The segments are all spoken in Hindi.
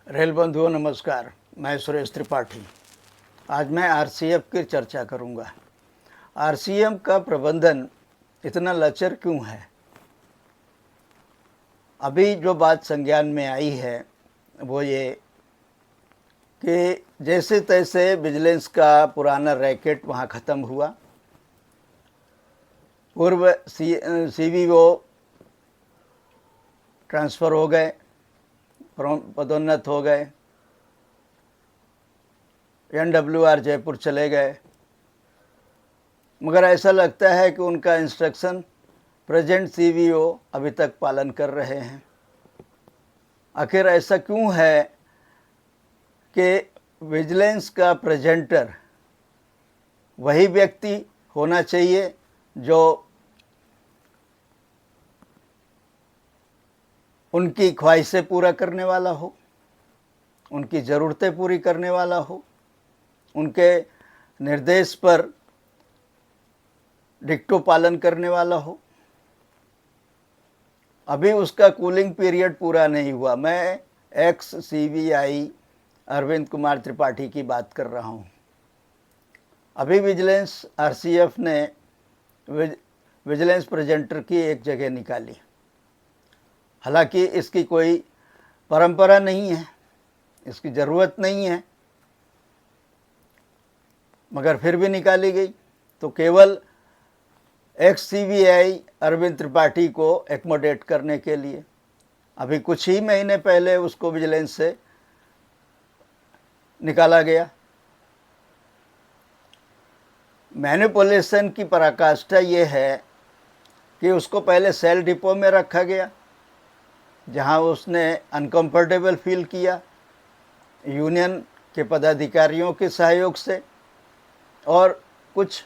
रेल बंधुओं नमस्कार। मैं सुरेश त्रिपाठी। आज मैं आरसीएफ की चर्चा करूंगा। आरसीएफ का प्रबंधन इतना लचर क्यों है? अभी जो बात संज्ञान में आई है वो ये कि जैसे तैसे विजिलेंस का पुराना रैकेट वहाँ ख़त्म हुआ। पूर्व सीवीओ ट्रांसफ़र हो गए, पदोन्नत हो गए, एनडब्ल्यूआर जयपुर चले गए, मगर ऐसा लगता है कि उनका इंस्ट्रक्शन प्रेजेंट सीवीओ अभी तक पालन कर रहे हैं। आखिर ऐसा क्यों है कि विजिलेंस का प्रेजेंटर वही व्यक्ति होना चाहिए जो उनकी ख्वाहिशें पूरा करने वाला हो, उनकी ज़रूरतें पूरी करने वाला हो, उनके निर्देश पर डिक्टो पालन करने वाला हो। अभी उसका कूलिंग पीरियड पूरा नहीं हुआ। मैं एक्स सीबीआई अरविंद कुमार त्रिपाठी की बात कर रहा हूँ। अभी विजिलेंस आरसीएफ ने विजिलेंस प्रेजेंटर की एक जगह निकाली। हालांकि इसकी कोई परंपरा नहीं है, इसकी ज़रूरत नहीं है, मगर फिर भी निकाली गई। तो केवल एक्स सीबीआई अरविंद त्रिपाठी को एकोमोडेट करने के लिए अभी कुछ ही महीने पहले उसको विजिलेंस से निकाला गया। मैनिपुलेशन की पराकाष्ठा ये है कि उसको पहले सेल डिपो में रखा गया, जहां उसने अनकंफर्टेबल फील किया यूनियन के पदाधिकारियों के सहयोग से और कुछ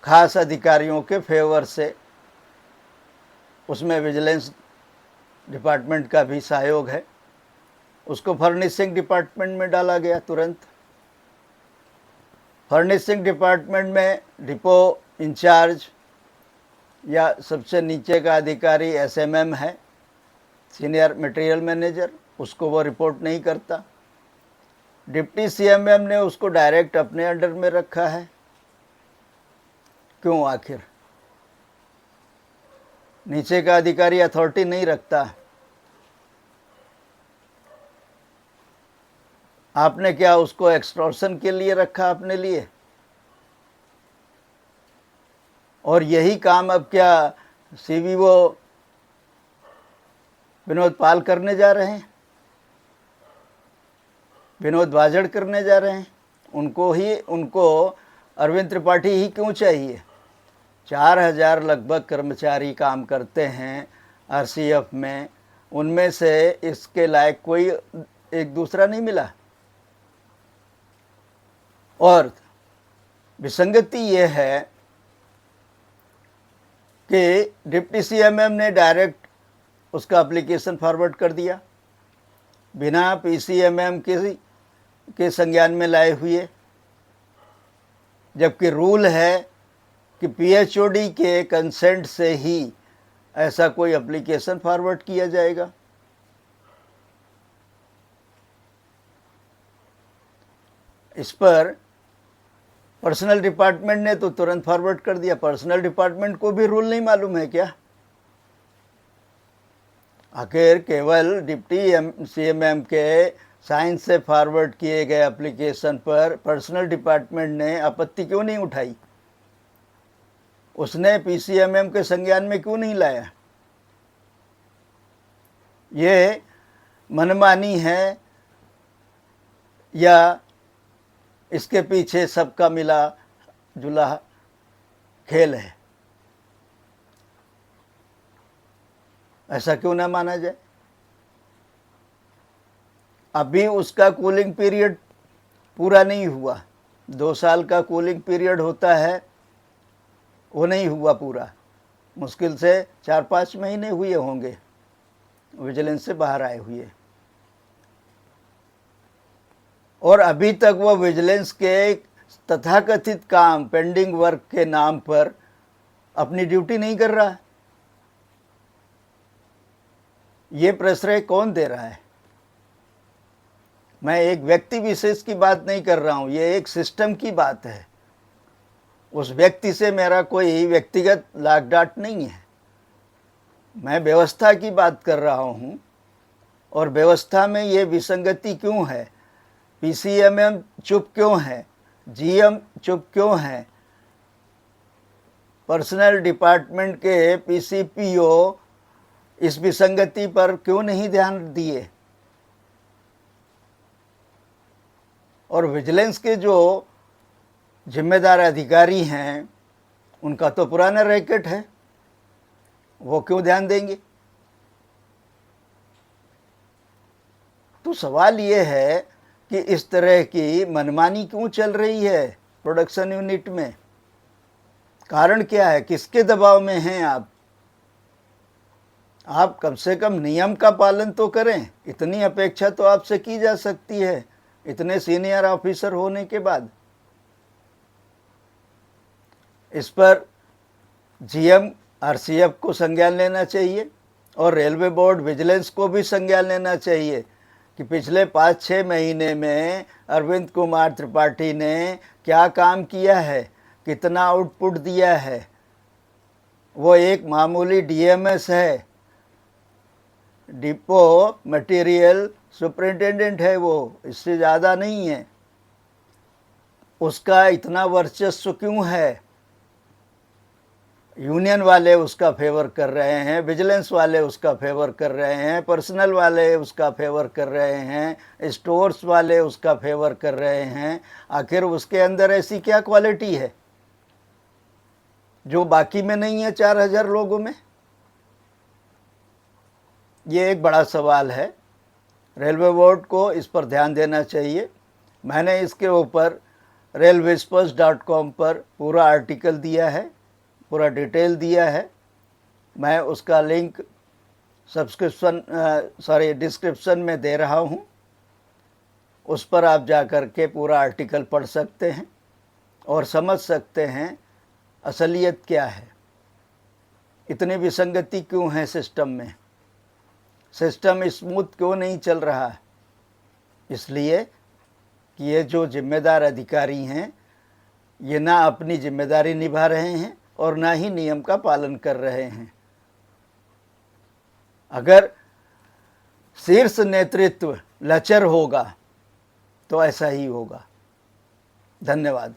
खास अधिकारियों के फेवर से। उसमें विजिलेंस डिपार्टमेंट का भी सहयोग है। उसको फर्निशिंग डिपार्टमेंट में डाला गया तुरंत। फर्निशिंग डिपार्टमेंट में डिपो इंचार्ज या सबसे नीचे का अधिकारी एसएमएम है, सीनियर मटेरियल मैनेजर। उसको वो रिपोर्ट नहीं करता। डिप्टी सीएमएम ने उसको डायरेक्ट अपने अंडर में रखा है। क्यों? आखिर नीचे का अधिकारी अथॉरिटी नहीं रखता। आपने क्या उसको एक्सटॉर्शन के लिए रखा अपने लिए? और यही काम अब क्या सीवीओ विनोद पाल करने जा रहे हैं, विनोद वाजड़ करने जा रहे हैं? उनको अरविंद त्रिपाठी ही क्यों चाहिए? 4000 लगभग कर्मचारी काम करते हैं आरसीएफ में, उनमें से इसके लायक कोई एक दूसरा नहीं मिला। और विसंगति ये है कि डिप्टी सीएमएम ने डायरेक्ट उसका एप्लीकेशन फॉरवर्ड कर दिया बिना पीसीएमएम के संज्ञान में लाए हुए, जबकि रूल है कि पीएचओडी के कंसेंट से ही ऐसा कोई एप्लीकेशन फॉरवर्ड किया जाएगा। इस पर पर्सनल डिपार्टमेंट ने तो तुरंत फॉरवर्ड कर दिया। पर्सनल डिपार्टमेंट को भी रूल नहीं मालूम है क्या? आखिर केवल डिप्टी सीएमएम के साइन से फॉरवर्ड किए गए एप्लीकेशन पर पर्सनल डिपार्टमेंट ने आपत्ति क्यों नहीं उठाई? उसने पीसीएमएम के संज्ञान में क्यों नहीं लाया? ये मनमानी है या इसके पीछे सबका मिला जुला खेल है? ऐसा क्यों ना माना जाए? अभी उसका कूलिंग पीरियड पूरा नहीं हुआ। 2 साल का कूलिंग पीरियड होता है, वो नहीं हुआ पूरा। मुश्किल से 4-5 महीने हुए होंगे विजिलेंस से बाहर आए हुए, और अभी तक वो विजिलेंस के तथाकथित काम, पेंडिंग वर्क के नाम पर अपनी ड्यूटी नहीं कर रहा है। ये प्रश्रय कौन दे रहा है? मैं एक व्यक्ति विशेष की बात नहीं कर रहा हूँ, ये एक सिस्टम की बात है। उस व्यक्ति से मेरा कोई व्यक्तिगत लाग डांट नहीं है, मैं व्यवस्था की बात कर रहा हूँ। और व्यवस्था में ये विसंगति क्यों है, पीसीएमएम चुप क्यों है, जीएम चुप क्यों है, पर्सनल डिपार्टमेंट के पीसीपीओ इस विसंगति पर क्यों नहीं ध्यान दिए। और विजिलेंस के जो जिम्मेदार अधिकारी हैं उनका तो पुराना रैकेट है, वो क्यों ध्यान देंगे। तो सवाल ये है कि इस तरह की मनमानी क्यों चल रही है प्रोडक्शन यूनिट में, कारण क्या है, किसके दबाव में हैं आप कम से कम नियम का पालन तो करें, इतनी अपेक्षा तो आपसे की जा सकती है इतने सीनियर ऑफिसर होने के बाद। इस पर जीएम आरसीएफ को संज्ञान लेना चाहिए और रेलवे बोर्ड विजिलेंस को भी संज्ञान लेना चाहिए कि पिछले 5-6 महीने में अरविंद कुमार त्रिपाठी ने क्या काम किया है, कितना आउटपुट दिया है। वो एक मामूली डीएमएस है, डिपो मटेरियल सुपरिटेंडेंट है, वो इससे ज़्यादा नहीं है। उसका इतना वर्चस्व क्यों है, यूनियन वाले उसका फेवर कर रहे हैं, विजिलेंस वाले उसका फेवर कर रहे हैं, पर्सनल वाले उसका फेवर कर रहे हैं, स्टोर्स वाले उसका फेवर कर रहे हैं। आखिर उसके अंदर ऐसी क्या क्वालिटी है जो बाकी में नहीं है 4000 लोगों में। ये एक बड़ा सवाल है, रेलवे बोर्ड को इस पर ध्यान देना चाहिए। मैंने इसके ऊपर railwayspurs.com पर पूरा आर्टिकल दिया है, पूरा डिटेल दिया है। मैं उसका लिंक डिस्क्रिप्शन में दे रहा हूँ, उस पर आप जा कर के पूरा आर्टिकल पढ़ सकते हैं और समझ सकते हैं असलियत क्या है, इतनी विसंगति क्यों है सिस्टम में, सिस्टम स्मूथ क्यों नहीं चल रहा है। इसलिए कि ये जो जिम्मेदार अधिकारी हैं ये ना अपनी जिम्मेदारी निभा रहे हैं और ना ही नियम का पालन कर रहे हैं। अगर शीर्ष नेतृत्व लचर होगा तो ऐसा ही होगा। धन्यवाद।